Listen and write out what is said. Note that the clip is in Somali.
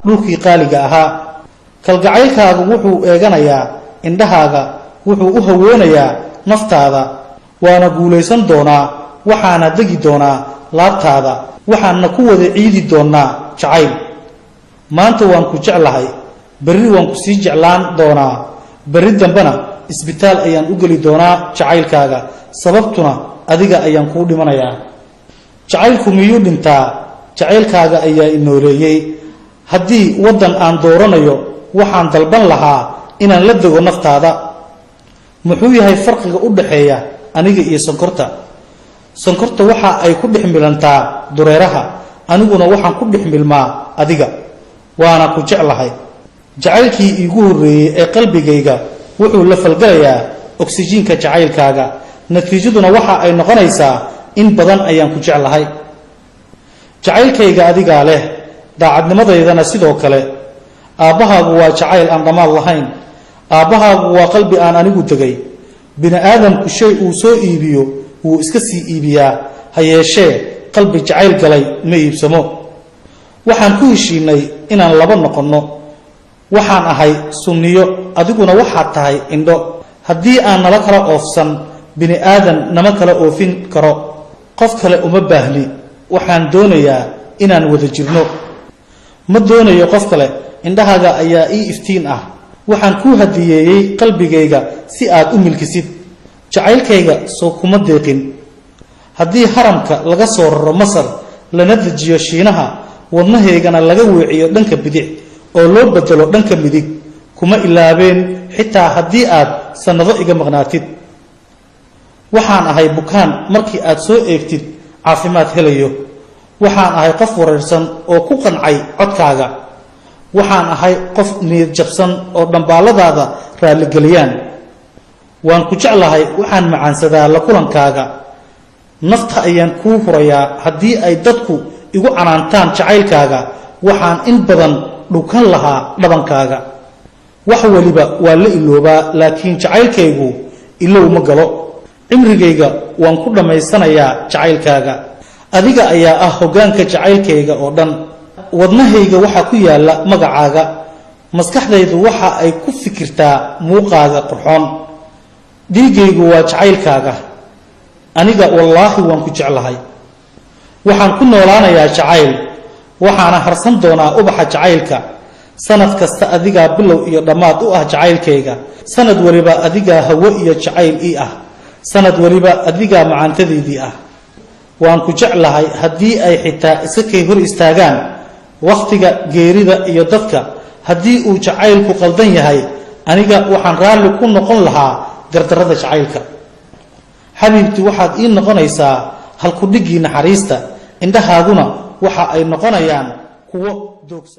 dhulkii qaaliga ahaa kalgacaylkaagu wuxuu eeganayaa indhahaaga wuxuu u haweenayaa naftaada waana guulaysan doonaa waxaana degi doonaa laabtaada waxaana ku wada ciidi doonaa jacayl maanta waan ku jeclahay berri waan ku sii jeclaan doonaa berri dambana isbitaal ayaan u geli doonaa jacaylkaaga sababtuna adiga ayaan kuu dhimanayaa jacaylku miyuu dhintaa jacaylkaaga ayaa inooleeyay haddii waddan aan dooranayo waxaan dalban lahaa inaan la dego naftaada muxuu yahay farqiga u dhaxeeya aniga iyo sonkorta sonkorta waxa ay ku dhex milantaa dureeraha aniguna waxaan ku dhex milmaa adiga waana ku jeclahay jacaylkii iigu horreeyey ee qalbigayga wuxuu la falgalayaa oksijiinka jacaylkaaga natiijaduna waxa ay noqonaysaa in badan ayaan ku jeclahay jacaylkayga adigaa leh daacadnimadaydana sidoo kale aabbahaagu waa jacayl aan dhammaad lahayn aabbahaagu waa qalbi aan anigu tegay bini aadamku shay uu soo iibiyo wuu iska sii iibiyaa ha yeeshee qalbi jacayl galay ma iibsamo waxaan ku heshiinay inaan laba noqonno waxaan ahay sunniyo adiguna waxaad tahay indho haddii aan nala kala oofsan bini aadan nama kala oofin karo qof kale uma baahni waxaan doonayaa inaan wada jirno ma doonayo qof kale indhahaaga ayaa ii iftiin ah waxaan kuu hadiyeeyey qalbigayga si aad u milkisid jacaylkayga soo kuma deeqin haddii haramka laga soo raro masar lana dejiyo shiinaha wadnahaygana laga weeciyo dhanka bidix oo loo bedelo dhanka midig kuma ilaabeen xitaa haddii aad sannado iga maqnaatid waxaan ahay bukaan markii aad soo eegtid caafimaad helayo waxaan ahay qof wareersan oo ku qancay codkaaga waxaan ahay qof niyad jabsan oo dhambaalladaada raalligeliyaan waan ku jeclahay waxaan macaansadaa la kulankaaga nafta ayaan kuu hurayaa haddii ay dadku igu canaantaan jacaylkaaga waxaan in badan dhukan lahaa dhabankaaga wax waliba waa la iloobaa laakiin jacaylkaygu ilow ma galo cimrigayga waan ku dhammaysanayaa jacaylkaaga adiga ayaa ah hoggaanka jacaylkayga oo dhan wadnahayga waxaa ku yaalla magacaaga maskaxdaydu waxa ay ku fikirtaa muuqaaga qurxoon dhiigaygu waa jacaylkaaga aniga wallaahi waan ku jeclahay waxaan ku noolaanayaa jacayl waxaana harsan doonaa ubaxa jacaylka sanad kasta adigaa bilow iyo dhammaad u ah jacaylkayga sanad waliba adigaa hawo iyo jacayl ii ah sanad waliba adigaa macaantadaydii ah waan ku jeclahay haddii ay xitaa iska kay hor istaagaan wakhtiga geerida iyo dadka haddii uu jacaylku qaldan yahay aniga waxaan raalli ku noqon lahaa gardarrada jacaylka xabiibti waxaad ii noqonaysaa halkudhiggii naxariista indhahaaguna waxa ay noqonayaan kuwo doogsan